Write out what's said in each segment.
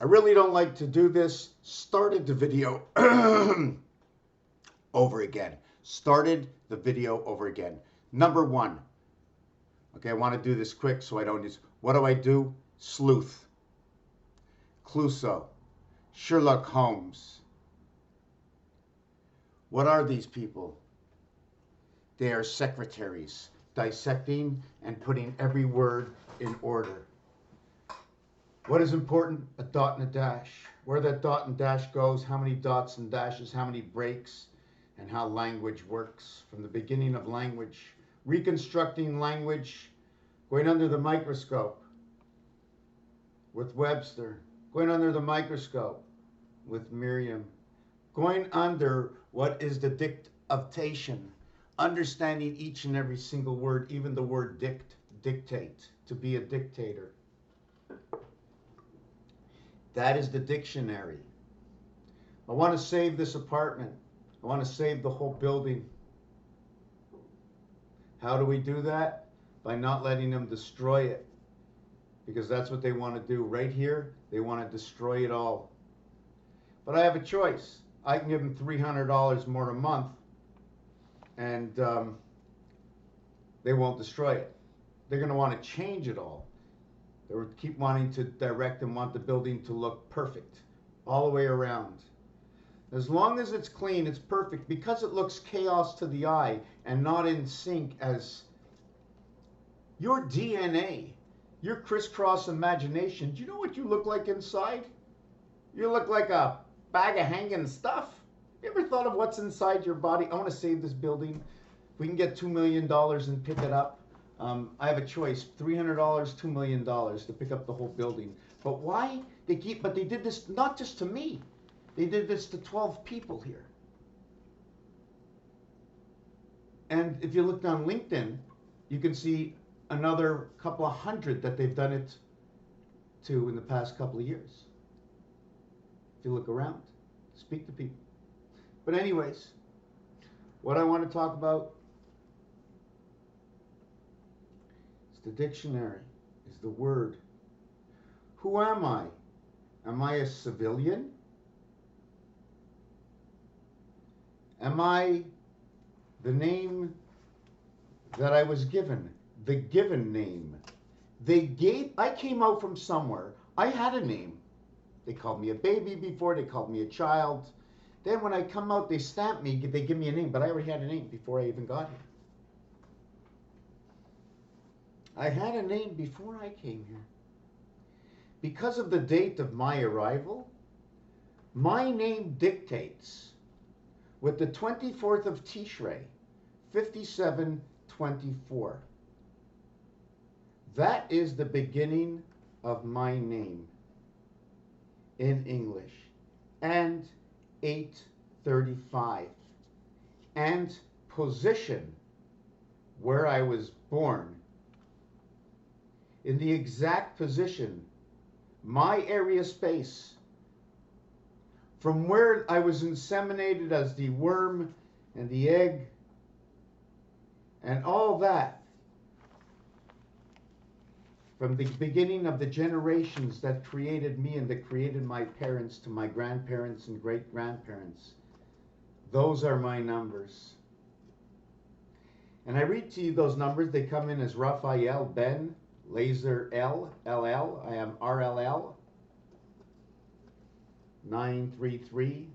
I really don't like to do this. Started the video over again. Started the video over again. Number one. Okay, I want to do this quick so I don't just... What do? Sleuth. Clouseau. Sherlock Holmes. What are these people? They are secretaries, dissecting and putting every word in order. What is important? A dot and a dash. Where that dot and dash goes, how many dots and dashes, how many breaks, and how language works. From the beginning of language, reconstructing language, going under the microscope with Webster, going under the microscope with Merriam, going under what is the dictation, understanding each and every single word, even the word dictate, to be a dictator. That is the dictionary. I want to save this apartment. I want to save the whole building. How do we do that? By not letting them destroy it. Because that's what they want to do. Right here, they want to destroy it all. But I have a choice. I can give them $300 more a month, and they won't destroy it. They're going to want to change it all. They would keep wanting to direct and want the building to look perfect all the way around. As long as it's clean, it's perfect, because it looks chaos to the eye and not in sync as your DNA, your crisscross imagination. Do you know what you look like inside? You look like a bag of hanging stuff. You ever thought of what's inside your body? I want to save this building. If we can get $2 million and pick it up, I have a choice: $300, $2 million to pick up the whole building. But why? But they did this not just to me. They did this to 12 people here. And if you look on LinkedIn, you can see another couple of hundred that they've done it to in the past couple of years. If you look around, speak to people. But anyways, what I want to talk about is the dictionary, is the word. Who am I? Am I a civilian? Am I the name that I was given? The given name. I came out from somewhere. I had a name. They called me a baby before, they called me a child. Then when I come out, they stamp me, they give me a name, but I already had a name before I even got here. I had a name before I came here. Because of the date of my arrival, my name dictates with the 24th of Tishrei, 5724. That is the beginning of my name in English. And 835. And position where I was born. In the exact position, my area space, from where I was inseminated as the worm and the egg and all that, from the beginning of the generations that created me and that created my parents to my grandparents and great-grandparents. Those are my numbers. And I read to you those numbers. They come in as Raphael, Ben, Laser, L, LL. I am RLL. 933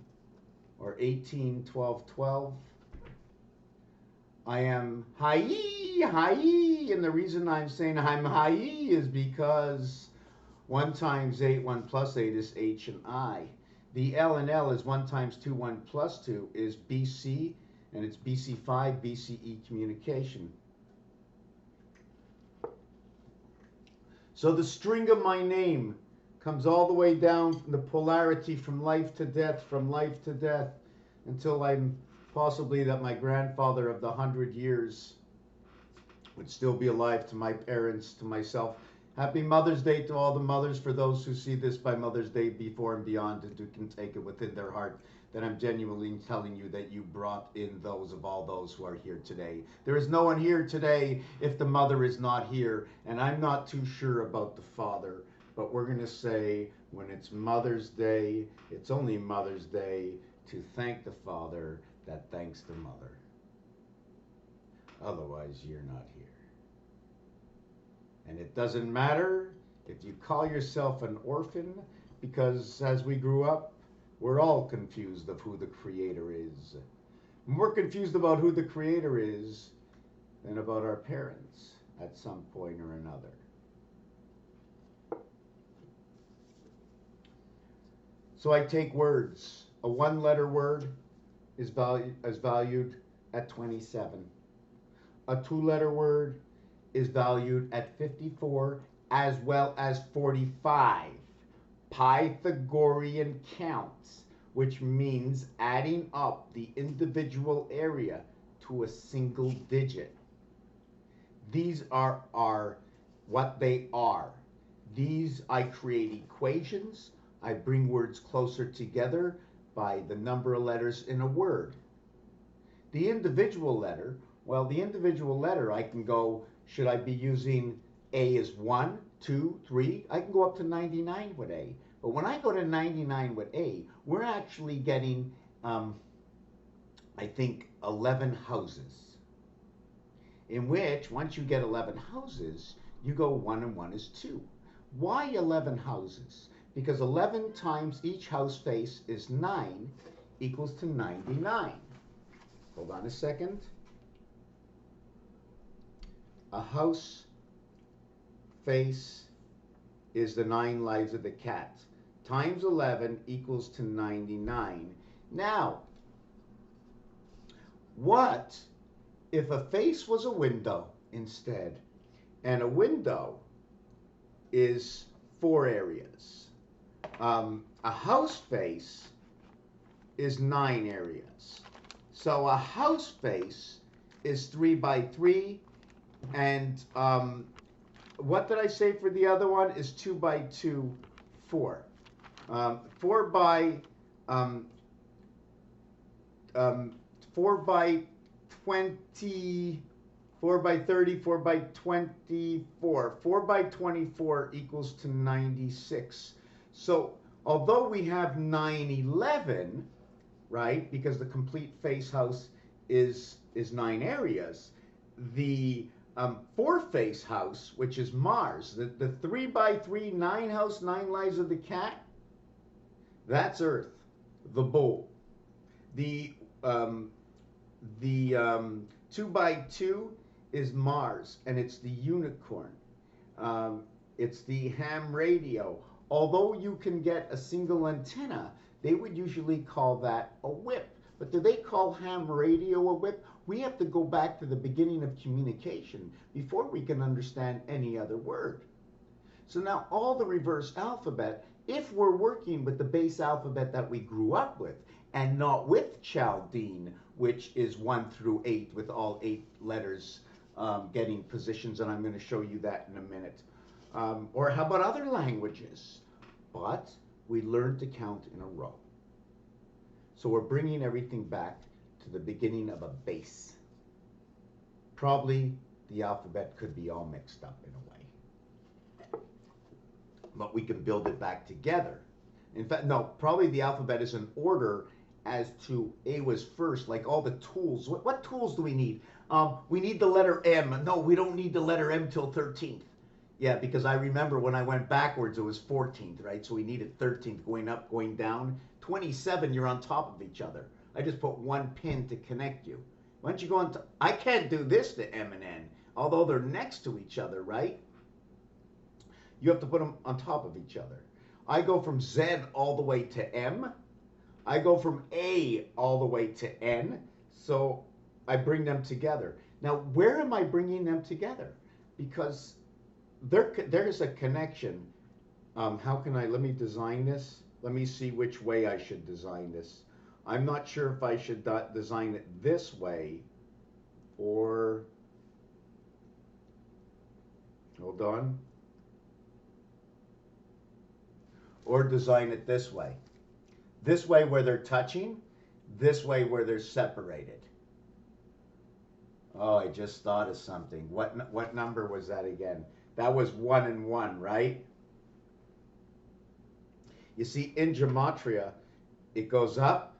or 181212. I am Hai, and the reason I'm saying I'm Hai is because 1 times 8, 1 plus 8 is H and I. The L and L is 1 times 2, 1 plus 2 is BC, and it's BC5, BCE communication. So the string of my name comes all the way down from the polarity from life to death, until I'm possibly that my grandfather of the 100 years would still be alive, to my parents, to myself. Happy Mother's Day to all the mothers, for those who see this by Mother's Day before and beyond and who can take it within their heart, that I'm genuinely telling you that you brought in those of all those who are here today. There is no one here today if the mother is not here, and I'm not too sure about the father. but we're going to say when it's Mother's Day, it's only Mother's Day to thank the father that thanks the mother. Otherwise, you're not here. And it doesn't matter if you call yourself an orphan, because as we grew up, we're all confused of who the Creator is. More confused about who the Creator is than about our parents at some point or another. So I take words. A one-letter word is valued at 27. A two-letter word is valued at 54, as well as 45. Pythagorean counts, which means adding up the individual area to a single digit. These are what they are. These, I create equations. I bring words closer together by the number of letters in a word. The individual letter, well, the individual letter, I can go, should I be using A as 1, 2, 3? I can go up to 99 with A. But when I go to 99 with A, we're actually getting, I think, 11 houses. In which, once you get 11 houses, you go 1 and 1 is 2. Why 11 houses? Because 11 times each house face is 9 equals to 99. Hold on a second. A house face is the 9 lives of the cat. Times 11 equals to 99. Now, what if a face was a window instead? And a window is 4 areas. A house face is 9 areas. So a house face is 3 by 3. And what did I say for the other one? Is 2 by 2, 4. 4 by 20, 4 by 30, 4 by 24. 4 by 24 equals to 96. So although we have 911, right, because the complete face house is 9 areas, the 4 face house, which is Mars, the 3 by 3, 9 house, 9 lives of the cat, that's Earth, the bull. The 2 by 2 is Mars, and it's the unicorn. It's the ham radio. Although you can get a single antenna, they would usually call that a whip. But do they call ham radio a whip? We have to go back to the beginning of communication before we can understand any other word. So now all the reverse alphabet, if we're working with the base alphabet that we grew up with, and not with Chaldean, which is 1 through 8, with all 8 letters getting positions, and I'm going to show you that in a minute. Or how about other languages? But we learned to count in a row. So we're bringing everything back to the beginning of a base. Probably the alphabet could be all mixed up in a way. But we can build it back together. In fact, no, probably the alphabet is in order as to A was first, like all the tools. What tools do we need? We need the letter M. No, we don't need the letter M till 13th. Yeah, because I remember when I went backwards, it was 14th, right? So we needed 13th, going up, going down. 27, you're on top of each other. I just put 1 pin to connect you. Why don't you go on to, I can't do this to M and N, although they're next to each other, right? You have to put them on top of each other. I go from Z all the way to M. I go from A all the way to N. So I bring them together. Now, where am I bringing them together? Because there's a connection. How can I, let me design this. Let me see which way I should design this. I'm not sure if I should design it this way or, hold on, or design it this way. This way where they're touching, this way where they're separated. Oh, I just thought of something. What number was that again? That was 1 and 1, right? You see, in Gematria, it goes up,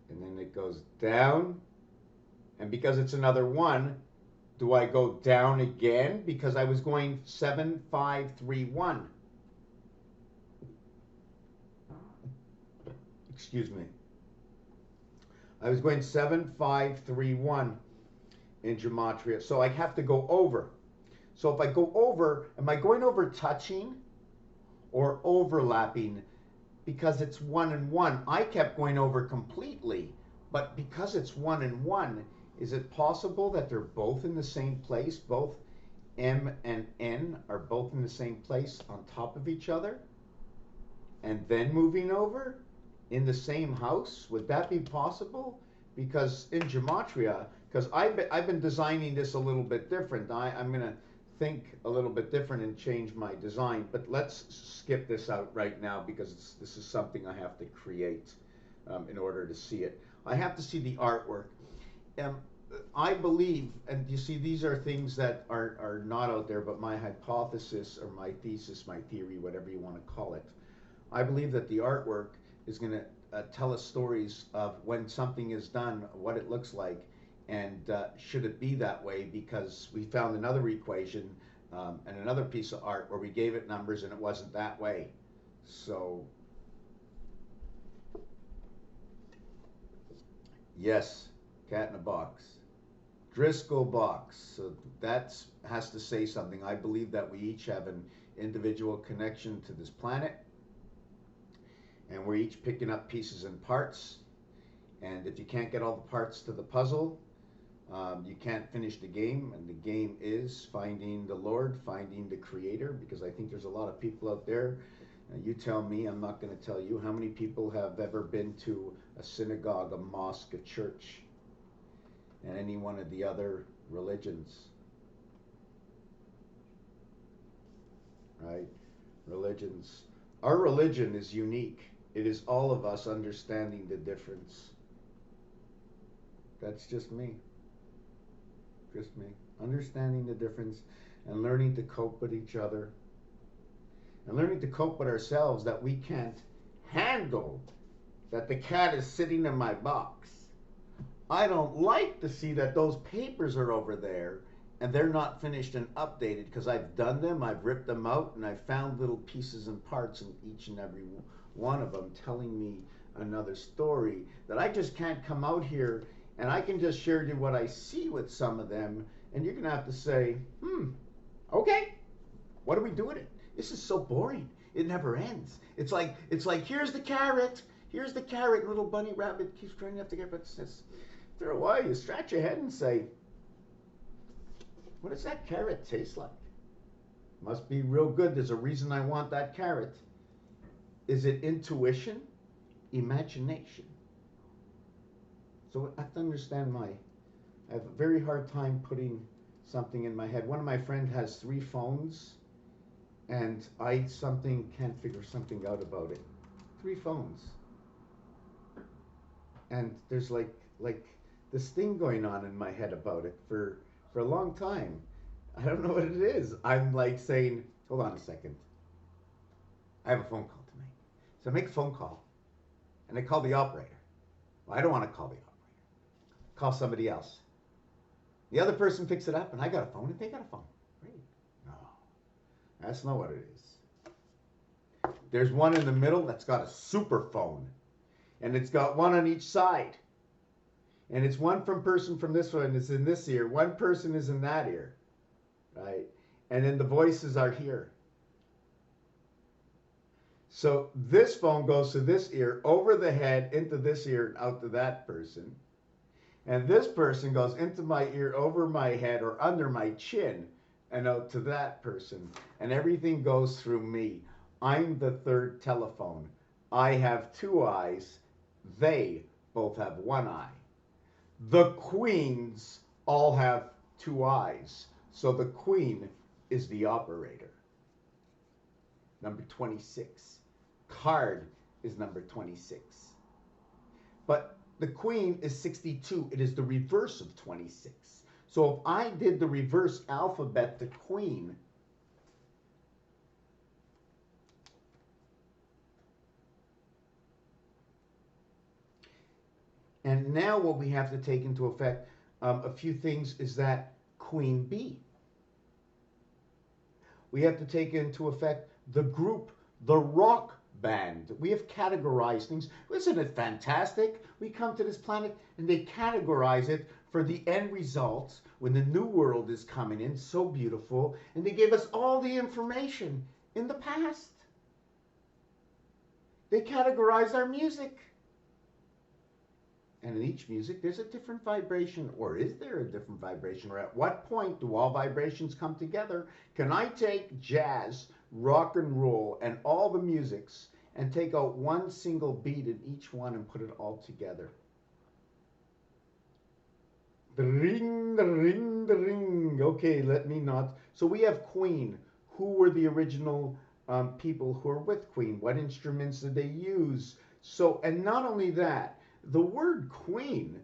and then it goes down, and because it's another 1, do I go down again? Because I was going 7, 5, 3, 1. Excuse me. I was going 7, 5, 3, 1 in Gematria. So I have to go over. So if I go over, am I going over touching or overlapping? Because it's 1 and 1. I kept going over completely. But because it's 1 and 1, is it possible that they're both in the same place? Both M and N are both in the same place on top of each other? And then moving over in the same house? Would that be possible? Because in Gematria, because I've been designing this a little bit different. I'm going to think a little bit different and change my design. But let's skip this out right now because this is something I have to create in order to see it. I have to see the artwork. I believe, and you see, these are things that are not out there, but my hypothesis or my thesis, my theory, whatever you want to call it. I believe that the artwork is going to tell us stories of when something is done, what it looks like, and should it be that way, because we found another equation and another piece of art where we gave it numbers and it wasn't that way. So, yes, cat in a box. Driscoll box. So that has to say something. I believe that we each have an individual connection to this planet, and we're each picking up pieces and parts. And if you can't get all the parts to the puzzle, you can't finish the game. And the game is finding the Lord, finding the Creator, because I think there's a lot of people out there. You tell me, I'm not going to tell you, how many people have ever been to a synagogue, a mosque, a church, and any one of the other religions, right? Religions. Our religion is unique. It is all of us understanding the difference. That's just me. Just me. Understanding the difference and learning to cope with each other. And learning to cope with ourselves, that we can't handle that the cat is sitting in my box. I don't like to see that those papers are over there and they're not finished and updated, because I've done them, I've ripped them out, and I've found little pieces and parts in each and every one of them telling me another story, that I just can't come out here and I can just share you what I see with some of them, and you're going to have to say, okay, what do we do with it? This is so boring. It never ends. It's like here's the carrot, little bunny rabbit keeps trying to get, but says, after a while, you scratch your head and say, what does that carrot taste like? Must be real good. There's a reason I want that carrot. Is it intuition? Imagination? So I have to understand I have a very hard time putting something in my head. One of my friends has 3 phones, and I can't figure something out about it. 3 phones. And there's like this thing going on in my head about it for a long time. I don't know what it is. I'm like saying, hold on a second. I have a phone call to make. So I make a phone call, and I call the operator. Well, I don't want to call the operator. Call somebody else. The other person picks it up, and I got a phone, and they got a phone. Great. No, that's not what it is. There's one in the middle that's got a super phone, and it's got one on each side. And it's one person from this one is in this ear. One person is in that ear, right? And then the voices are here. So this phone goes to this ear, over the head, into this ear, and out to that person. And this person goes into my ear, over my head, or under my chin, and out to that person. And everything goes through me. I'm the third telephone. I have 2 eyes. They both have 1 eye. The queens all have 2 eyes. So the queen is the operator. Number 26. Card is number 26. But the queen is 62. It is the reverse of 26. So if I did the reverse alphabet to queen, And now what we have to take into effect, a few things, is that Queen B. We have to take into effect the group, the rock band. We have categorized things. Isn't it fantastic? We come to this planet and they categorize it for the end results when the new world is coming in, so beautiful, and they gave us all the information in the past. They categorize our music. And in each music, there's a different vibration. Or is there a different vibration? Or at what point do all vibrations come together? Can I take jazz, rock and roll, and all the musics and take out one single beat in each one and put it all together? The ring, the ring, the ring. Okay, let me not. So we have Queen. Who were the original people who were with Queen? What instruments did they use? So, and not only that, the word Queen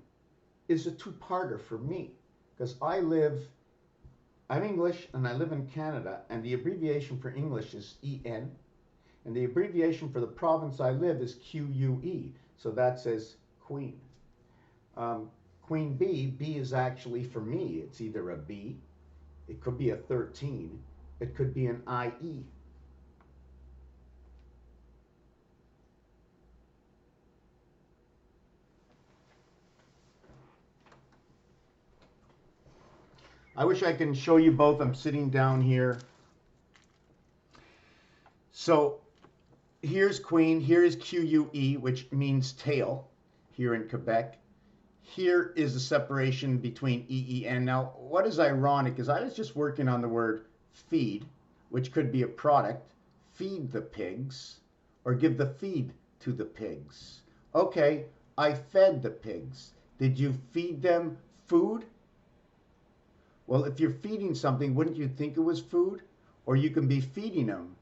is a two-parter for me, because I'm English and I live in Canada, and the abbreviation for English is EN, and the abbreviation for the province I live is QUE, so that says Queen. Queen B, B is actually, for me, it's either a B, it could be a 13, it could be an IE. I wish I can show you both. I'm sitting down here. So here's Queen, here is QUE, which means tail here in Quebec. Here is the separation between EEN. Now, what is ironic is I was just working on the word feed, which could be a product, feed the pigs, or give the feed to the pigs. Okay, I fed the pigs. Did you feed them food? Well, if you're feeding something, wouldn't you think it was food? Or you can be feeding them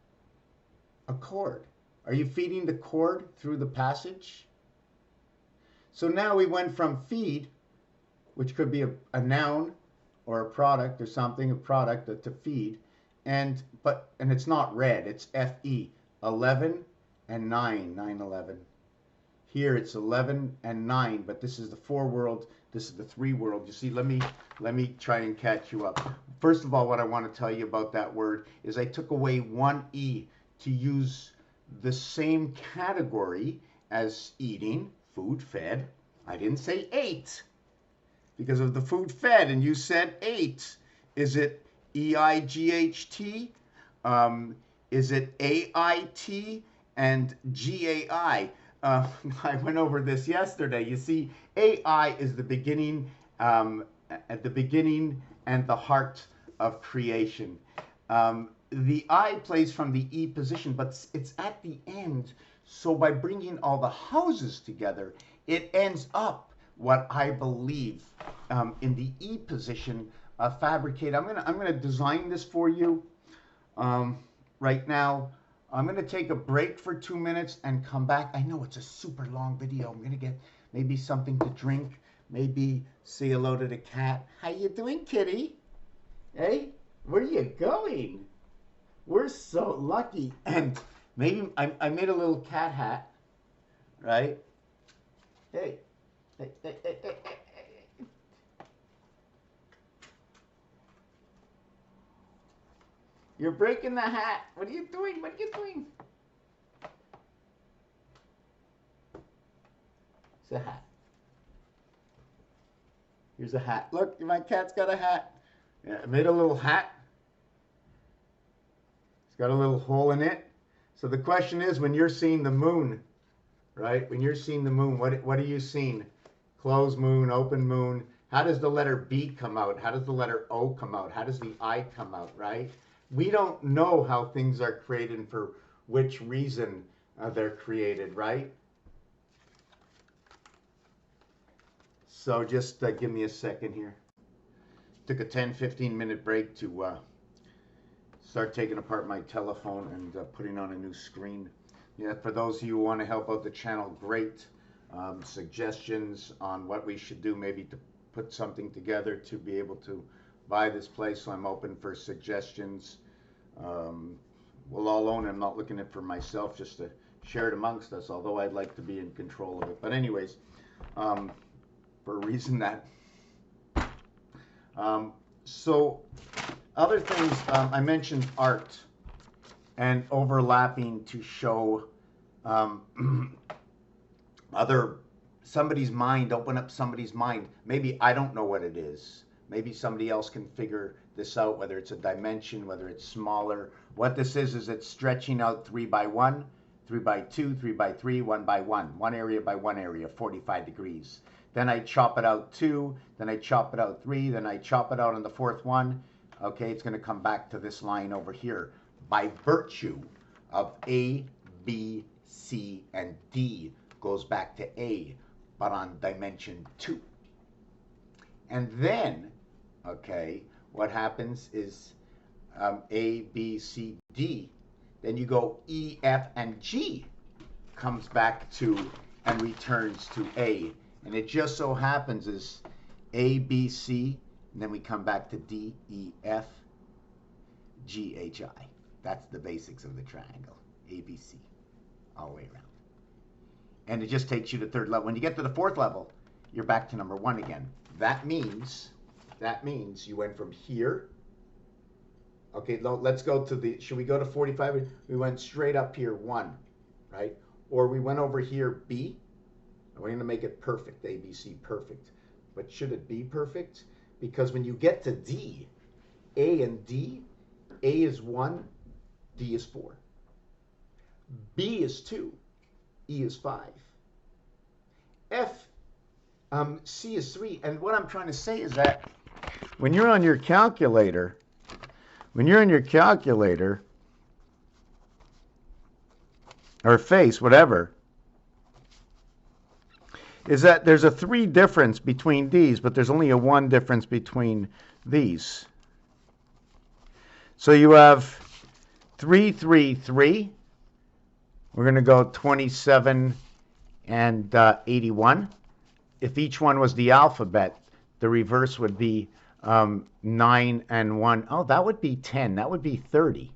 a cord. Are you feeding the cord through the passage? So now we went from feed, which could be a noun or a product or something, a product to feed, and it's not red, it's FE, 11 and 9, 9/11. Here it's 11 and 9, but this is the 4 world, this is the 3 world. You see, let me try and catch you up. First of all, what I want to tell you about that word is I took away one E to use the same category as eating, food, fed. I didn't say ate because of the food fed, and you said ate. Is it EIGHT? Is it AIT and GAI? I went over this yesterday. You see, AI is the beginning, at the beginning and the heart of creation. The I plays from the E position, but it's at the end. So by bringing all the houses together, it ends up what I believe in the E position fabricate. I'm gonna design this for you right now. I'm going to take a break for 2 minutes and come back. I know it's a super long video. I'm going to get maybe something to drink, maybe say hello to the cat. How you doing, kitty? Hey, where are you going? We're so lucky. And maybe I made a little cat hat, right? Hey, hey, hey, hey, hey, hey. You're breaking the hat. What are you doing? What are you doing? It's a hat. Here's a hat. Look, my cat's got a hat. Yeah, I made a little hat. It's got a little hole in it. So the question is, when you're seeing the moon, right? When you're seeing the moon, what are you seeing? Closed moon, open moon. How does the letter B come out? How does the letter O come out? How does the I come out, right? We don't know how things are created and for which reason they're created, right? So just give me a second here. Took a 10-15 minute break to start taking apart my telephone and putting on a new screen. Yeah, for those of you who want to help out the channel, great suggestions on what we should do, maybe to put something together to be able to buy this place, so I'm open for suggestions. We'll all own it. I'm not looking at it for myself, just to share it amongst us, although I'd like to be in control of it. But anyways, for a reason that. So other things, I mentioned art and overlapping to show somebody's mind, open up somebody's mind. Maybe I don't know what it is. Maybe somebody else can figure this out, whether it's a dimension, whether it's smaller. What this is it's stretching out 3 by 1, 3 by 2, 3 by 3, 1 by 1, one area by one area, 45 degrees. Then I chop it out 2, then I chop it out 3, then I chop it out on the fourth one. Okay, it's going to come back to this line over here by virtue of A, B, C, and D goes back to A, but on dimension 2. And then, okay, what happens is A, B, C, D, then you go E, F, and G comes back to and returns to A. And it just so happens is A, B, C, and then we come back to D, E, F, G, H, I. That's the basics of the triangle, A, B, C, all the way around. And it just takes you to third level. When you get to the fourth level, you're back to number 1 again. That means you went from here. Okay, let's go to the, should we go to 45? We went straight up here, 1, right? Or we went over here, B. We're going to make it perfect, A, B, C, perfect. But should it be perfect? Because when you get to D, A and D, A is 1, D is 4. B is 2, E is 5. C is 3. And what I'm trying to say is that when you're on your calculator, or face, whatever, is that there's a 3 difference between these, but there's only a 1 difference between these. So you have 3, 3, 3. We're going to go 27 and 81. If each one was the alphabet, the reverse would be 9 and 1. Oh, that would be 10. That would be 30.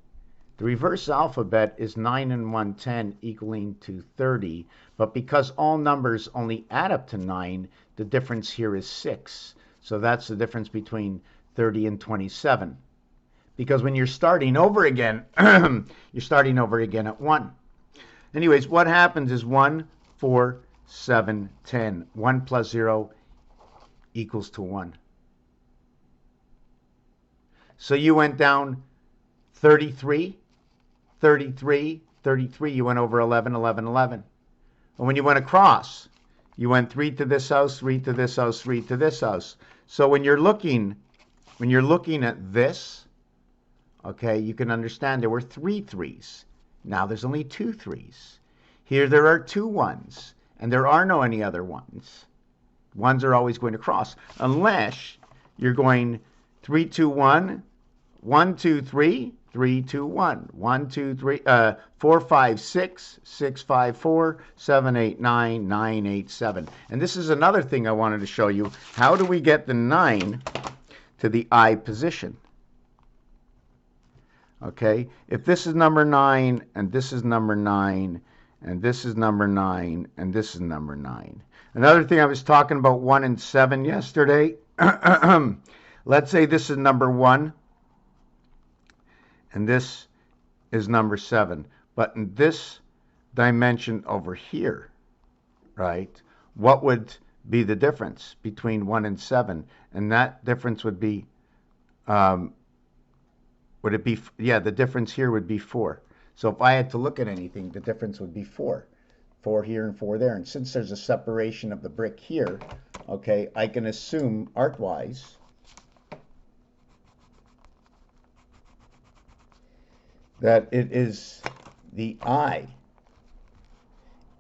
The reverse alphabet is 9 and 1, 10, equaling to 30. But because all numbers only add up to 9, the difference here is 6. So that's the difference between 30 and 27. Because when you're starting over again, you're starting over again at 1. Anyways, what happens is 1, 4, 7, 10. 1 plus 0 equals to 1. So you went down 33, 33, 33. You went over 11, 11, 11. And when you went across, you went 3 to this house, 3 to this house, 3 to this house. So when you're looking at this, okay, you can understand there were 3 3s. Now there's only 2 3s. Here there are 2 1s, and there are no any other 1s. 1s are always going to cross, unless you're going 3, 2, 1, 1, 2, 3, 3, 2, 1, 1, 2, 3, 4, 5, 6, 6, 5, 4, 7, 8, 9, 9, 8, 7. And this is another thing I wanted to show you. How do we get the 9 to the I position? Okay, if this is number 9, and this is number 9, and this is number 9, and this is number 9. Another thing, I was talking about 1 and 7 yesterday. Let's say this is number 1, and this is number 7. But in this dimension over here, right, what would be the difference between 1 and 7? And that difference would be, would it be, yeah, the difference here would be 4. So if I had to look at anything, the difference would be 4. 4 here and 4 there. And since there's a separation of the brick here, okay, I can assume art-wise that it is the I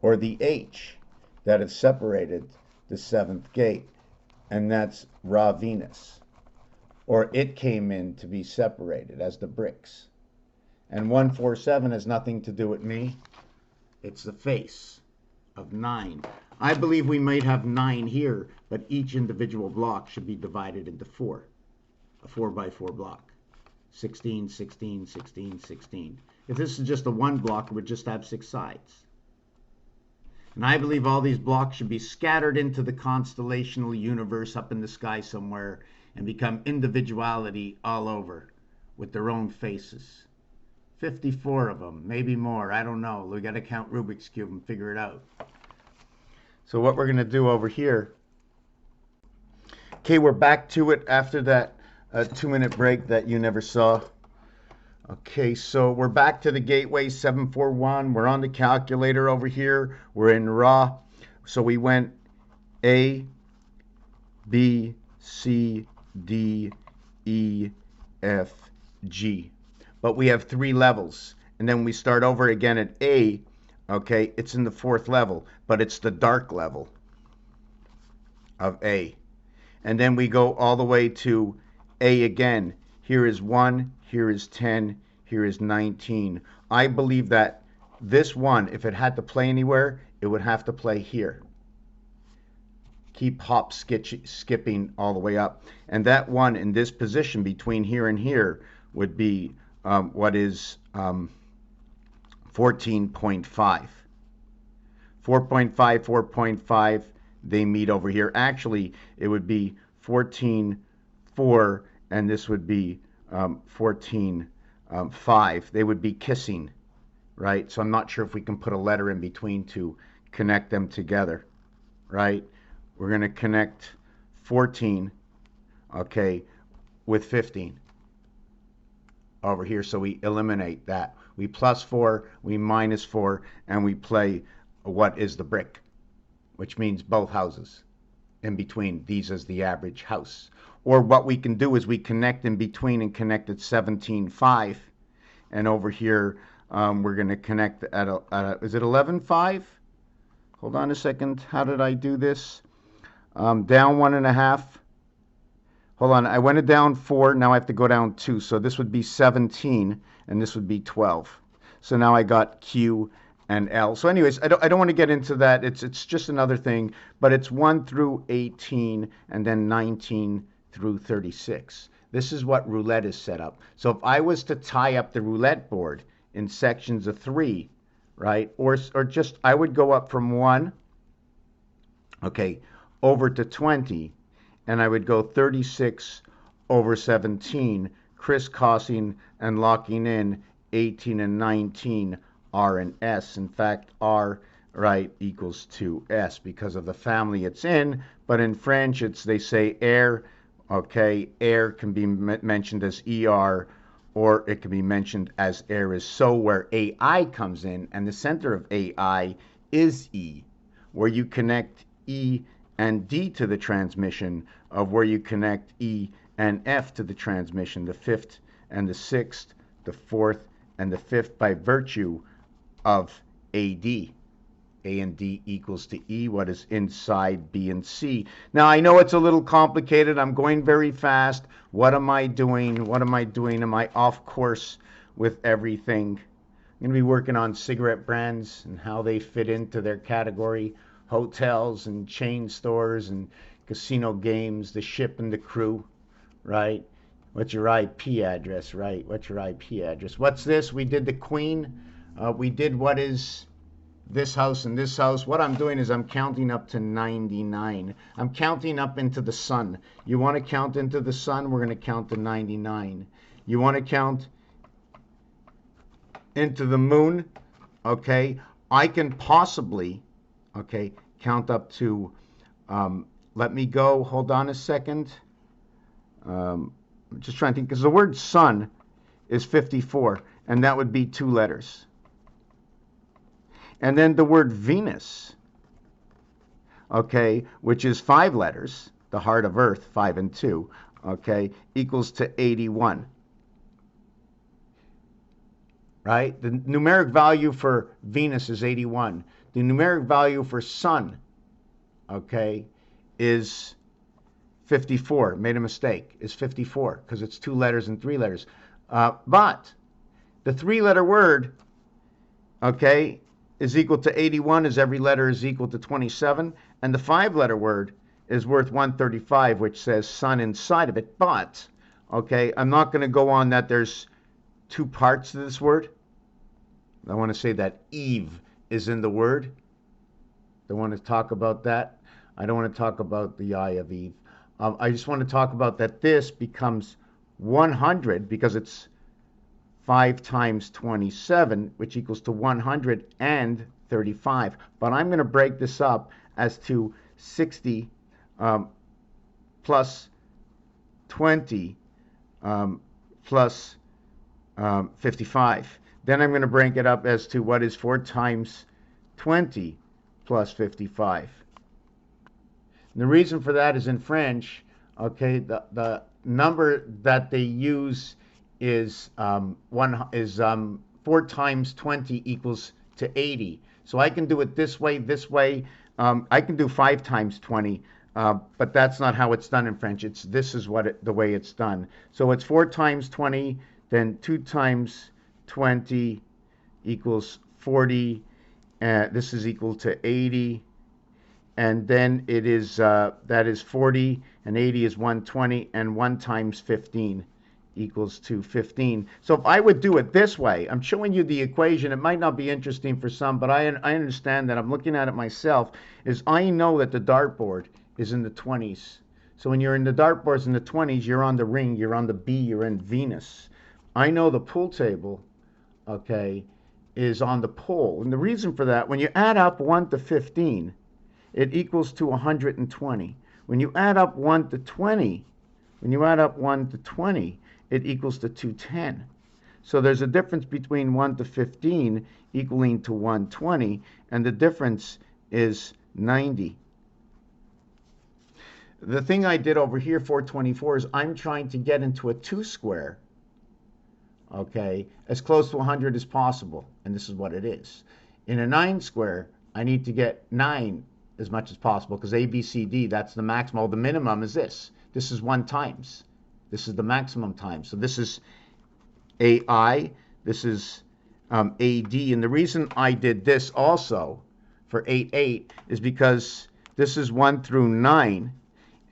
or the H that have separated the 7th gate, and that's Ra Venus. Or it came in to be separated as the bricks. And 147 has nothing to do with me. It's the face of 9. I believe we might have 9 here, but each individual block should be divided into 4. A 4 by 4 block. 16, 16, 16, 16. If this is just a 1 block, it would just have 6 sides. And I believe all these blocks should be scattered into the constellational universe up in the sky somewhere and become individuality all over with their own faces. 54 of them, maybe more, I don't know. We got to count Rubik's Cube and figure it out. So what we're going to do over here, okay, we're back to it after that 2-minute break that you never saw. Okay, so we're back to the gateway 741. We're on the calculator over here. We're in RAH. So we went A, B, C, D, E, F, G. But we have 3 levels. And then we start over again at A. Okay, it's in the 4th level, but it's the dark level of A. And then we go all the way to A again. Here is 1, here is 10, here is 19. I believe that this one, if it had to play anywhere, it would have to play here. Keep hop skipping all the way up. And that one in this position between here and here would be what is 14.5. 4.5, 4.5, they meet over here. Actually, it would be 14.4, and this would be 14.5. They would be kissing, right? So I'm not sure if we can put a letter in between to connect them together, right? We're going to connect 14, okay, with 15 over here. So we eliminate that. We plus 4, we minus 4, and we play what is the brick, which means both houses in between. These is the average house. Or what we can do is we connect in between and connect at 17.5. And over here, we're going to connect at is it 11.5? Hold on a second. How did I do this? Down 1.5. Hold on. I went down 4. Now I have to go down 2. So this would be 17, and this would be 12. So now I got Q and L. So anyways, I don't want to get into that. It's just another thing. But it's 1 through 18, and then 19 through 36. This is what roulette is set up. So if I was to tie up the roulette board in sections of 3, right, or just I would go up from 1, okay, over to 20, and I would go 36 over 17, crisscrossing and locking in 18 and 19, R and S. In fact, R, right, equals to S because of the family it's in. But in French, they say air. Okay, air can be mentioned as ER, or it can be mentioned as air is so, where AI comes in, and the center of AI is E, where you connect E and D to the transmission, of where you connect E and F to the transmission, the 5th and the 6th, the 4th and the 5th, by virtue of AD. A and D equals to E, what is inside B and C. Now, I know it's a little complicated. I'm going very fast. What am I doing? What am I doing? Am I off course with everything? I'm going to be working on cigarette brands and how they fit into their category, hotels and chain stores and casino games, the ship and the crew, right? What's your IP address, right? What's your IP address? What's this? We did the Queen. We did what is this house and this house. What I'm doing is I'm counting up to 99. I'm counting up into the sun. You want to count into the sun? We're going to count to 99. You want to count into the moon? Okay. I can possibly, okay, count up to, let me go, hold on a second. I'm just trying to think, because the word sun is 54, and that would be 2 letters. And then the word Venus, okay, which is 5 letters, the heart of Earth, 5 and 2, okay, equals to 81. Right? The numeric value for Venus is 81. The numeric value for Sun, okay, is 54. Made a mistake. Is 54 because it's 2 letters and 3 letters. But the 3-letter word, okay, is equal to 81, as every letter is equal to 27. And the 5-letter word is worth 135, which says sun inside of it. But, okay, I'm not going to go on that there's 2 parts to this word. I want to say that Eve is in the word. Don't want to talk about that. I don't want to talk about the Eye of Eve. I just want to talk about that this becomes 100 because it's 5 times 27, which equals to 135. But I'm going to break this up as to 60 plus 20 plus 55. Then I'm going to break it up as to what is 4 times 20 plus 55. And the reason for that is in French, okay, the number that they use is 4 times 20 equals to 80. So I can do it this way, this way. I can do 5 times 20, but that's not how it's done in French. This is the way it's done. So it's 4 times 20, then 2 times 20 equals 40. This is equal to 80. And then it is, that is 40, and 80 is 120, and 1 times 15 equals to 15. So if I would do it this way, I'm showing you the equation. It might not be interesting for some, but I understand that. I'm looking at it myself, is I know that the dartboard is in the 20s. So when you're in the dartboards in the 20s, you're on the ring, you're on the B, you're in Venus. I know the pool table, okay, is on the pole. And the reason for that, when you add up 1 to 15, it equals to 120. When you add up 1 to 20, it equals to 210. So there's a difference between 1 to 15 equaling to 120, and the difference is 90. The thing I did over here, 424, is I'm trying to get into a 2 square, okay, as close to 100 as possible, and this is what it is. In a 9 square, I need to get 9 as much as possible, because A, B, C, D, that's the maximum. The minimum is this. This is 1 times. This is the maximum times. So this is AI, this is AD. And the reason I did this also for 8, 8 is because this is 1 through 9,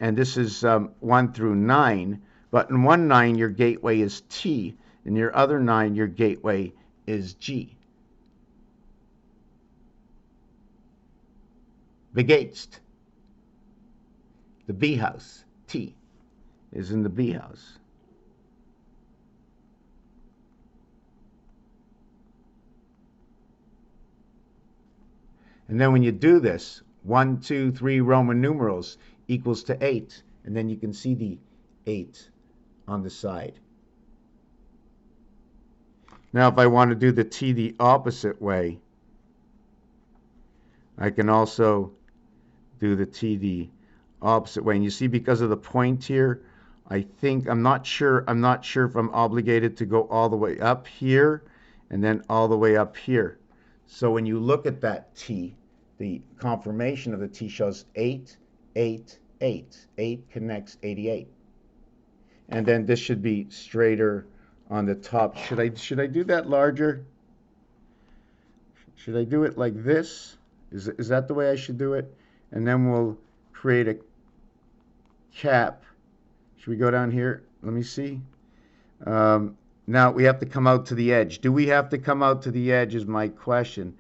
and this is 1 through 9. But in one 9, your gateway is T. In your other 9, your gateway is G. Begatst. The B house, T, is in the B house. And then when you do this, 1, 2, 3 Roman numerals equals to 8. And then you can see the 8 on the side. Now, if I want to do the T the opposite way, I can also do the T the opposite way. And you see, because of the point here, I'm not sure if I'm obligated to go all the way up here and then all the way up here. So when you look at that T, the confirmation of the T shows 8, 8, 8. 8 connects 88. And then this should be straighter on the top. Should I do that larger? Should I do it like this? Is that the way I should do it? And then we'll create a cap. Should we go down here? Let me see. Now we have to come out to the edge. Do we have to come out to the edge is my question.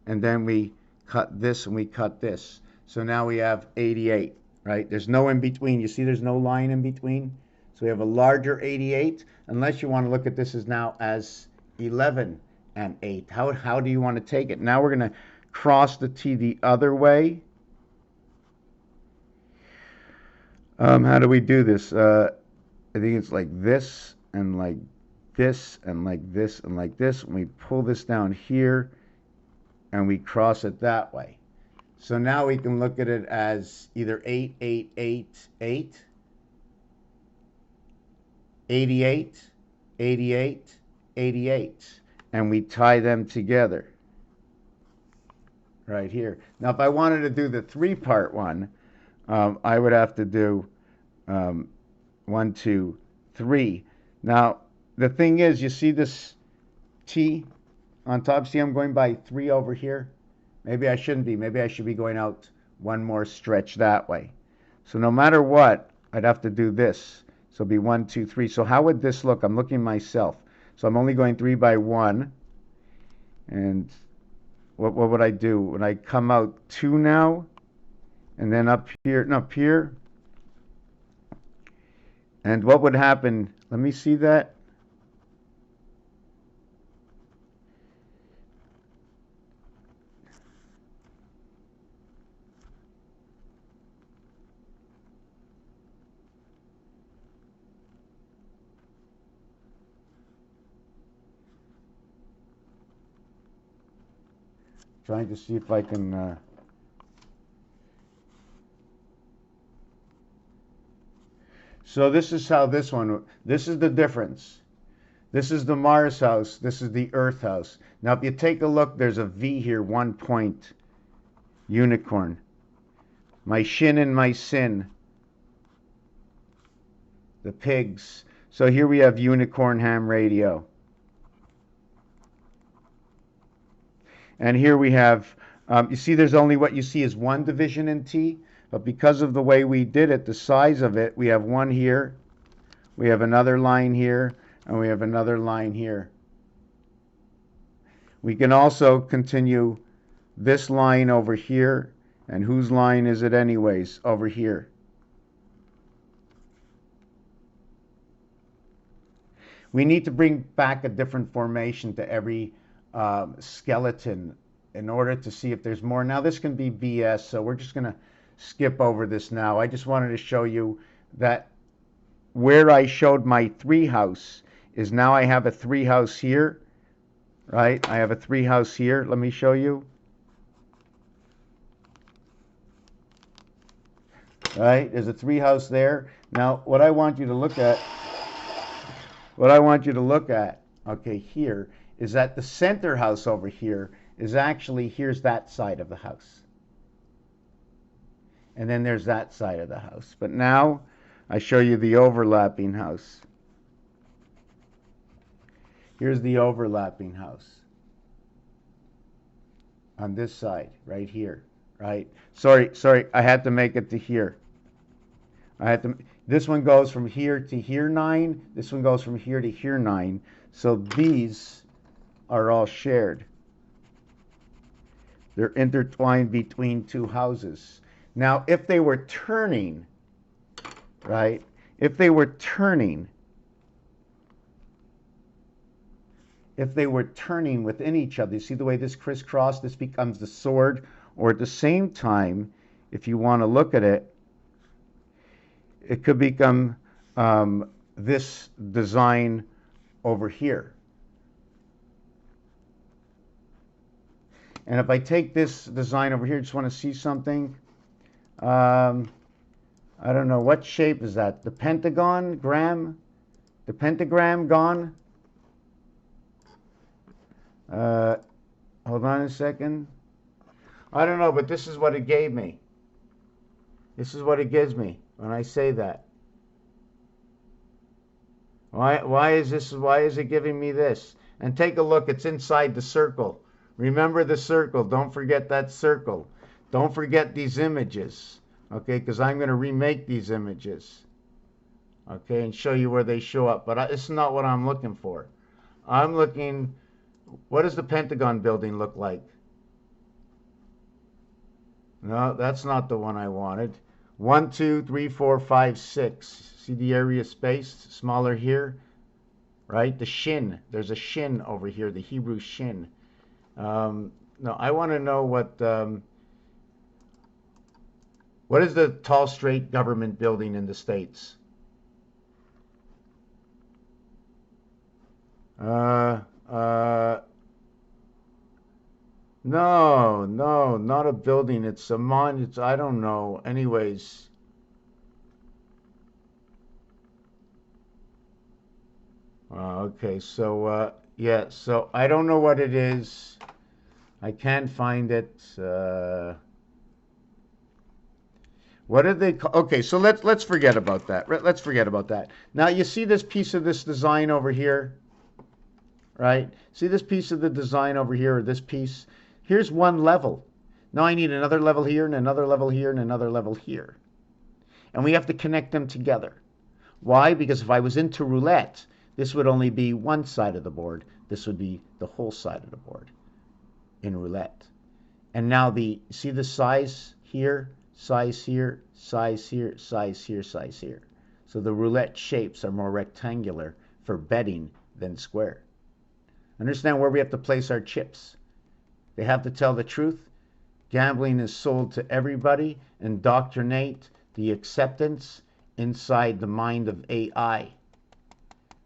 And then we cut this and we cut this. So now we have 88, right? There's no in between. You see there's no line in between? So we have a larger 88, unless you want to look at this as now as 11 and 8. How do you want to take it? Now we're going to cross the T the other way. How do we do this? I think it's like this and like this and like this and like this. And we pull this down here and we cross it that way. So now we can look at it as either 8, 8, 8, 8, 88, 88, 88. And we tie them together right here. Now, if I wanted to do the 3-part one, I would have to do 1, 2, 3. Now, the thing is, you see this T on top? See, I'm going by 3 over here. Maybe I shouldn't be. Maybe I should be going out one more stretch that way. So no matter what, I'd have to do this. So it'd be 1, 2, 3. So how would this look? I'm looking myself. So I'm only going 3 by 1. And what would I do? Would I come out 2 now? And then up here, and up here? And what would happen? Let me see that. Trying to see if I can. So this is how this one. This is the difference. This is the Mars house. This is the Earth house. Now, if you take a look, there's a V here, 1 point, unicorn. My shin and my sin. The pigs. So here we have unicorn ham radio. And here we have, you see there's only what you see is 1 division in T, but because of the way we did it, the size of it, we have 1 here, we have another line here, and we have another line here. We can also continue this line over here, and whose line is it anyways? Over here. We need to bring back a different formation to every skeleton in order to see if there's more. Now this can be BS, so we're just going to skip over this now. I just wanted to show you that where I showed my 3 house is now I have a 3 house here, right? I have a 3 house here. Let me show you. Right? There's a 3 house there. Now what I want you to look at, okay, here, is that the center house over here is actually, here's that side of the house. And then there's that side of the house. But now I show you the overlapping house. Here's the overlapping house on this side, right here, right? Sorry, I had to make it to here. This one goes from here to here 9. This one goes from here to here 9. So these are all shared. They're intertwined between 2 houses. Now, if they were turning, right? If they were turning within each other, you see the way this crisscross, this becomes the sword, or at the same time, if you want to look at it, it could become this design over here. And if I take this design over here, just want to see something. I don't know, what shape is that? The pentagon, the pentagram gone? Hold on a second. I don't know, but this is what it gave me. This is what it gives me when I say that. Why is it giving me this? And take a look, it's inside the circle. Remember the circle. Don't forget that circle. Don't forget these images, okay? Because I'm going to remake these images, okay, and show you where they show up. But this is not what I'm looking for. I'm looking, what does the Pentagon building look like? No, that's not the one I wanted. 1, 2, 3, 4, 5, 6. See the area space? Smaller here, right? The shin. There's a shin over here, the Hebrew shin. No, I want to know what is the tall, straight government building in the States? No, not a building. It's a monument. I don't know. Anyways. Okay, so, yeah, so I don't know what it is. I can't find it. What did they call? Okay, so let's forget about that. Let's forget about that. Now you see this piece of this design over here, right? See this piece of the design over here, or this piece? Here's one level. Now I need another level here, and another level here, and another level here. And we have to connect them together. Why? Because if I was into roulette, this would only be one side of the board. This would be the whole side of the board. in roulette. And now see the size here, size here, size here, size here, size here. So the roulette shapes are more rectangular for betting than square. Understand where we have to place our chips. They have to tell the truth. Gambling is sold to everybody. Indoctrinate the acceptance inside the mind of AI.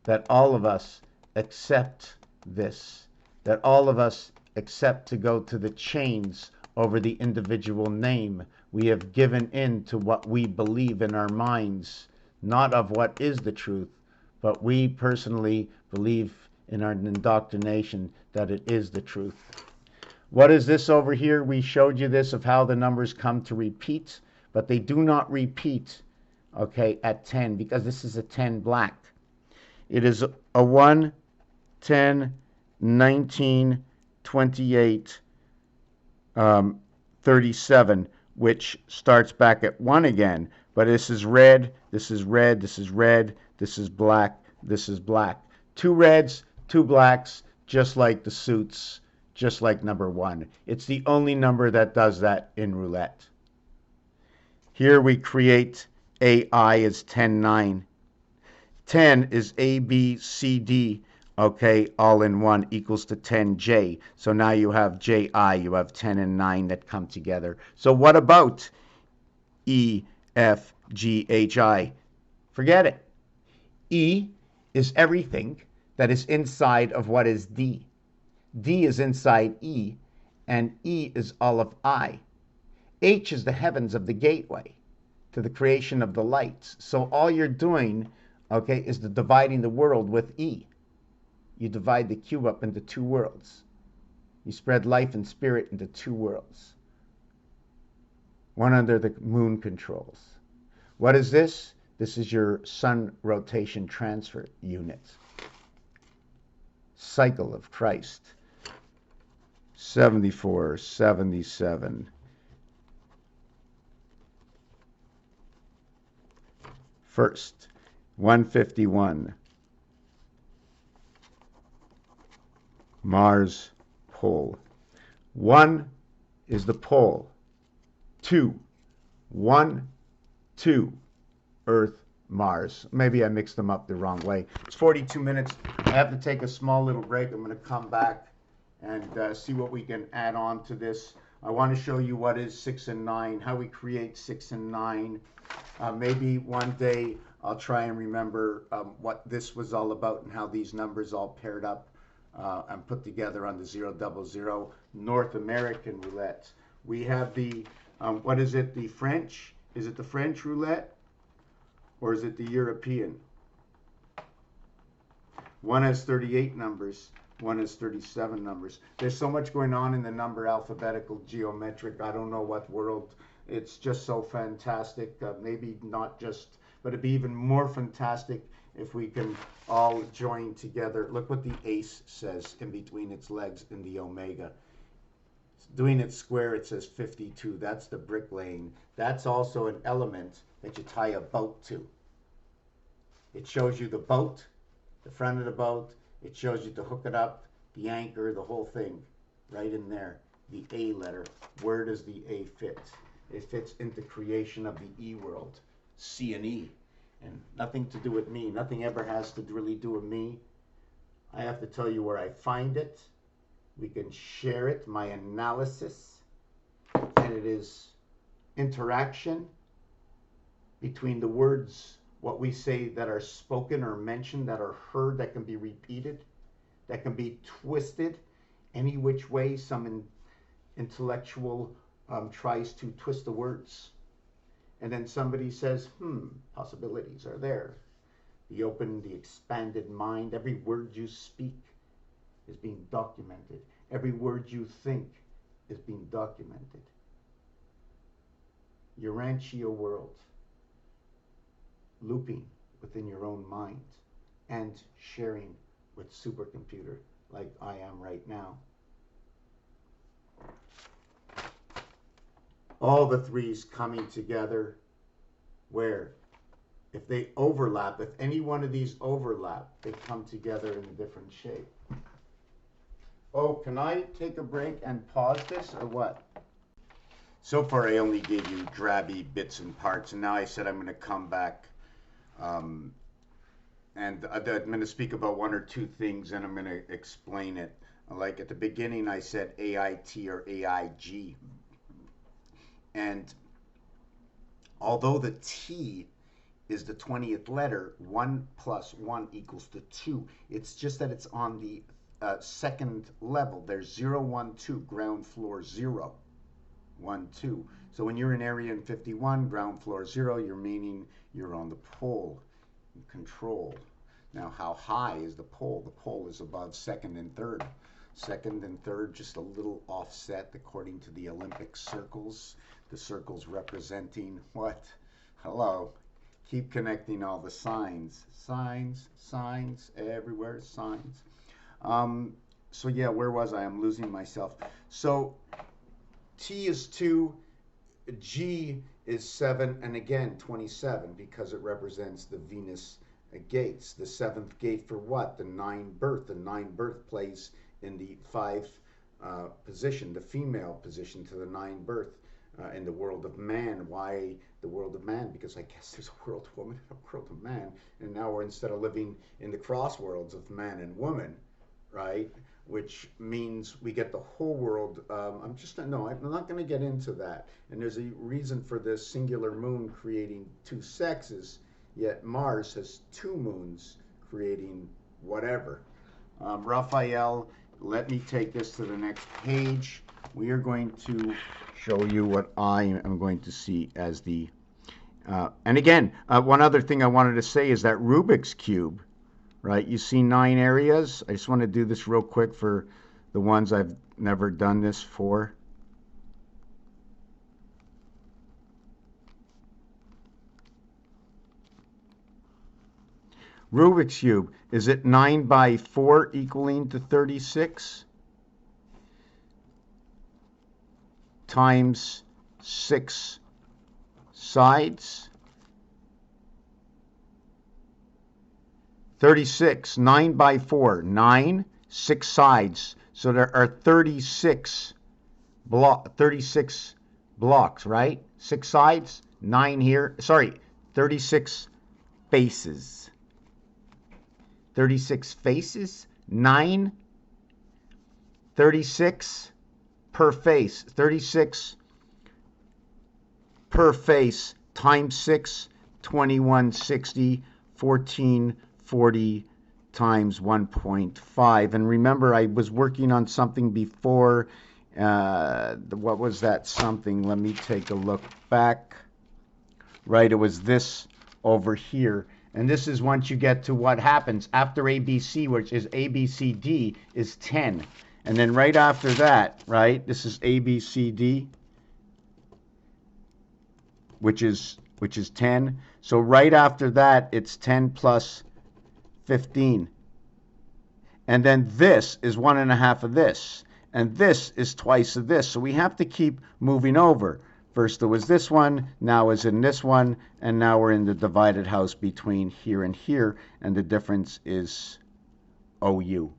That all of us accept this. That all of us accept to go to the chains over the individual name. We have given in to what we believe in our minds, not of what is the truth, but we personally believe in our indoctrination that it is the truth. What is this over here? We showed you this of how the numbers come to repeat, but they do not repeat, okay, at 10, because this is a 10 black. It is a 1, 10, 19, 28, 37, which starts back at 1 again. But this is red, this is red, this is red, this is black, this is black. 2 reds, 2 blacks, just like the suits, just like number 1. It's the only number that does that in roulette. Here we create AI as 10, 9. 10 is A, B, C, D, okay, all in one, equals to 10J. So now you have JI, you have 10 and 9 that come together. So what about E, F, G, H, I? Forget it. E is everything that is inside of what is D. D is inside E, and E is all of I. H is the heavens of the gateway to the creation of the lights. So all you're doing, okay, is dividing the world with E. You divide the cube up into 2 worlds. You spread life and spirit into 2 worlds. One under the moon controls. What is this? This is your sun rotation transfer unit. Cycle of Christ. 74, 77. First, 151. Mars pole. 1 is the pole. 2, 1, 2, Earth, Mars. Maybe I mixed them up the wrong way. It's 42 minutes. I have to take a small little break. I'm going to come back and see what we can add on to this. I want to show you what is 6 and 9, how we create 6 and 9. Maybe one day I'll try and remember what this was all about and how these numbers all paired up and put together on the 000 North American roulette. We have the, what is it, the French? Is it the French roulette or is it the European? One has 38 numbers, one has 37 numbers. There's so much going on in the number alphabetical geometric. I don't know what world. It's just so fantastic. Maybe not just, but it'd be even more fantastic if we can all join together. Look what the ace says in between its legs in the omega. Doing it square, it says 52. That's the bricklaying. That's also an element that you tie a boat to. It shows you the boat, the front of the boat. It shows you to hook it up, the anchor, the whole thing, right in there. The A letter. Where does the A fit? It fits into creation of the E world, C and E. And nothing to do with me. Nothing ever has to really do with me. I have to tell you where I find it. We can share it, my analysis. And it is interaction between the words, what we say that are spoken or mentioned, that are heard, that can be repeated, that can be twisted any which way some intellectual tries to twist the words. And then somebody says, possibilities are there. The open, the expanded mind, every word you speak is being documented. Every word you think is being documented. Urantia world, looping within your own mind and sharing with supercomputer like I am right now. All the threes coming together where if they overlap, if any one of these overlap, they come together in a different shape. Oh, can I take a break and pause this or what? So far, I only gave you drabby bits and parts, and now I said I'm going to come back and I'm going to speak about one or two things, and I'm going to explain it. Like at the beginning, I said AIT or AIG, and although the T is the 20th letter, 1 plus 1 equals to 2. It's just that it's on the second level. There's 0, 1, 2, ground floor 0, 1, 2. So when you're in area in 51, ground floor 0, you're meaning you're on the pole, control. Now, how high is the pole? The pole is above second and third. Second and third, just a little offset according to the Olympic circles. The circles representing what? Hello. Keep connecting all the signs. Signs, signs, everywhere, signs. So yeah, where was I? I'm losing myself. So T is 2, G is 7, and again 27 because it represents the Venus gates. The 7th gate for what? The 9 birth. The 9 birth plays in the 5 position, the female position to the 9 birth. In the world of man. Why the world of man? Because I guess there's a world of woman and a world of man, and now we're, instead of living in the cross worlds of man and woman, right, which means we get the whole world. I'm not going to get into that, and there's a reason for this singular moon creating 2 sexes, yet Mars has 2 moons creating whatever. Raphael, let me take this to the next page. We are going to show you what I am going to see as the, and again, one other thing I wanted to say is that Rubik's Cube, right? You see 9 areas. I just want to do this real quick for the ones I've never done this for. Rubik's Cube, is it 9 by 4 equaling to 36? Times 6 sides. 36, 9 by 4, 9, 6 sides. So there are 36 blocks, right? 6 sides, 9 here. Sorry, 36 faces. 36 faces, 9, 36 per face, 36 per face times 6, 2160, 1440 times 1.5. And remember, I was working on something before. What was that something? Let me take a look back. Right, it was this over here. And this is once you get to what happens after ABC, which is ABCD, is 10. And then right after that, right, this is ABCD, which is 10. So right after that, it's 10 plus 15. And then this is 1.5 of this. And this is twice of this. So we have to keep moving over. First there was this one, now is in this one, and now we're in the divided house between here and here, and the difference is OU.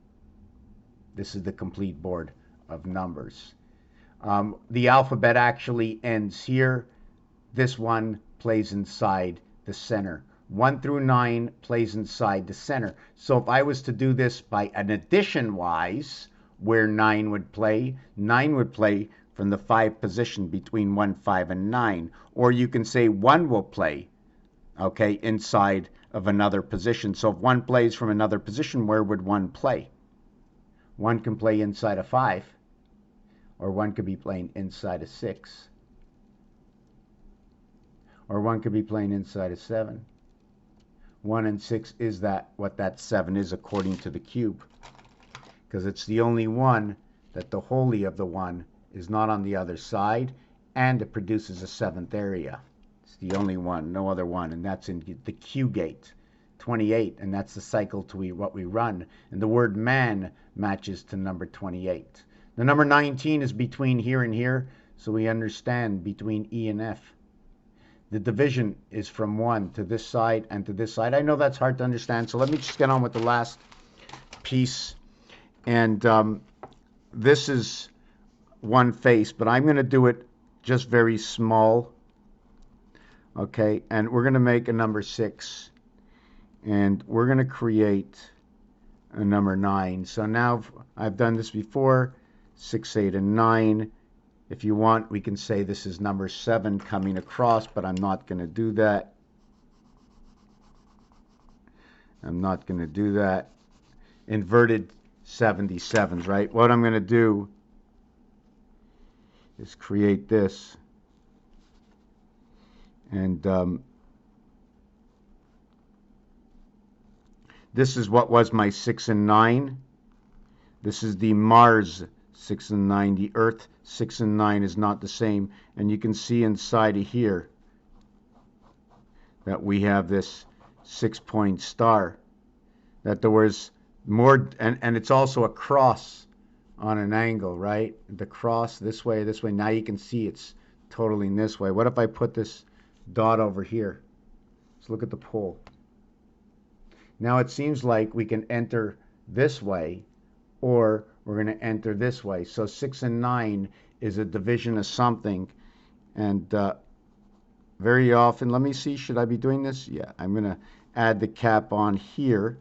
This is the complete board of numbers. The alphabet actually ends here. This one plays inside the center. 1 through 9 plays inside the center. So if I was to do this by an addition wise, where 9 would play from the 5 position between 1, 5, and 9. Or you can say 1 will play, okay, inside of another position. So if 1 plays from another position, where would 1 play? 1 can play inside of 5, or 1 could be playing inside of 6, or 1 could be playing inside of 7. 1 and 6 is that what that 7 is according to the cube, because it's the only one that the wholly of the 1 is not on the other side, and it produces a 7th area. It's the only one, no other one, and that's in the Q gate. 28, and that's the cycle to what we run. And the word man matches to number 28. The number 19 is between here and here, so we understand between E and F. The division is from 1 to this side and to this side. I know that's hard to understand, so let me just get on with the last piece. And this is one face, but I'm going to do it just very small. Okay, and we're going to make a number 6, and we're going to create a number 9. So now I've done this before, 6, 8, and 9. If you want, we can say this is number 7 coming across, but I'm not going to do that. I'm not going to do that. Inverted 77s, right? What I'm going to do is create this. And this is what was my 6 and 9. This is the Mars 6 and 9. The Earth 6 and 9 is not the same. And you can see inside of here that we have this 6-point star. That there was more, and it's also a cross on an angle, right? The cross this way, this way. Now you can see it's totally in this way. What if I put this dot over here? Let's look at the pole. Now it seems like we can enter this way, or we're going to enter this way. So 6 and 9 is a division of something. And very often, let me see, should I be doing this? Yeah, I'm going to add the cap on here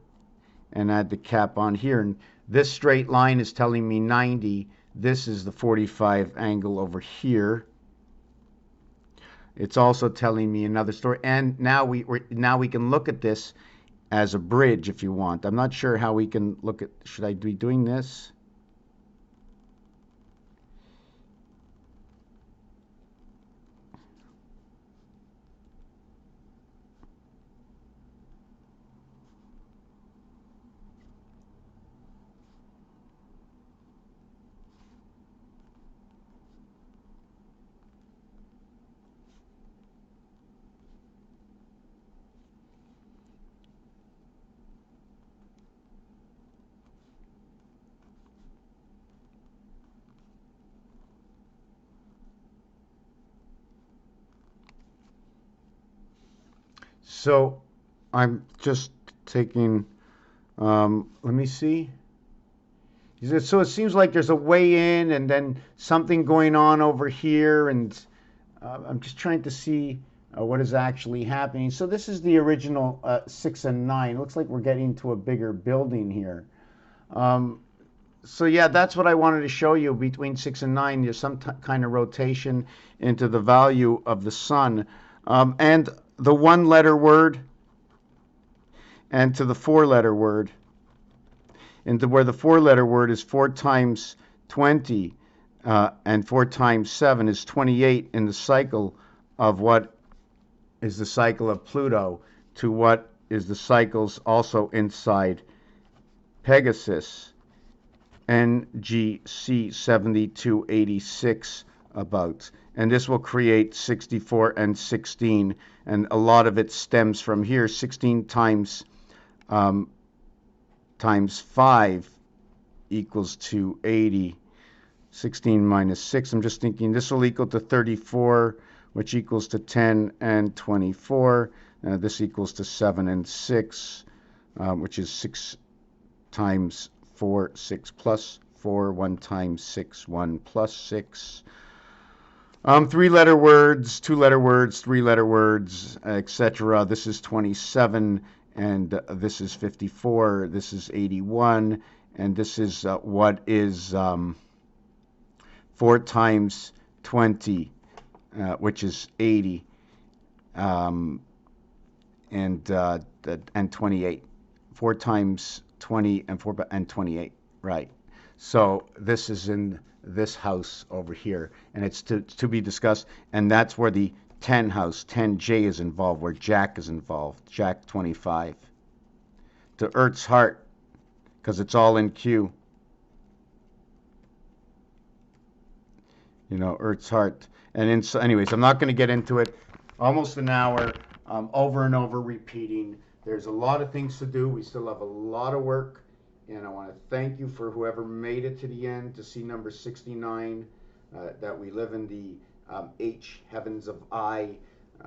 and add the cap on here. And this straight line is telling me 90. This is the 45 angle over here. It's also telling me another story. And now we can look at this as a bridge if you want. I'm not sure how we can look at, should I be doing this? So I'm just taking, let me see. So it seems like there's a way in and then something going on over here, and I'm just trying to see what is actually happening. So this is the original 6 and 9. It looks like we're getting to a bigger building here. So yeah, that's what I wanted to show you. Between 6 and 9, there's some kind of rotation into the value of the sun. And the 1-letter word and to the 4-letter word. And to where the 4-letter word is 4 times 20 and 4 times 7 is 28 in the cycle of what is the cycle of Pluto to what is the cycles also inside Pegasus, NGC 7286 about. And this will create 64 and 16, and a lot of it stems from here. 16 times 5 equals to 80. 16 minus 6, I'm just thinking this will equal to 34, which equals to 10 and 24. This equals to 7 and 6, which is 6 times 4, 6 plus 4, 1 times 6, 1 plus 6. 3-letter words, 2-letter words, 3-letter words, etc. This is 27, and this is 54. This is 81, and this is what is 4 times 20, which is 80, and 28. 4 times 20 and 4 and 28, right? So this is in this house over here, and it's to be discussed, and that's where the 10 house, 10J is involved, where Jack is involved, Jack 25. To Earth's heart, because it's all in Q. You know, Earth's heart. And anyways, I'm not going to get into it. Almost an hour, over and over repeating. There's a lot of things to do. We still have a lot of work. And I want to thank you for whoever made it to the end to see number 69, that we live in the H, heavens of I,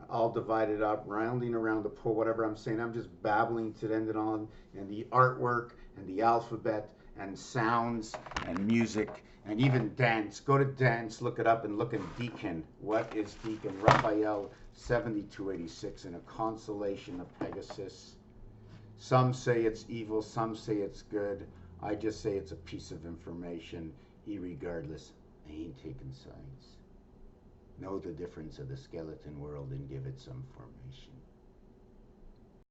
all divided up, rounding around the pole, whatever I'm saying. I'm just babbling to end it on, and the artwork and the alphabet and sounds and music And even dance. Go to dance, look it up, and look in Deacon. What is Deacon? Raphael 7286 in a constellation of Pegasus. Some say it's evil, some say it's good. I just say it's a piece of information. Irregardless, I ain't taking sides. Know the difference of the skeleton world and give it some formation.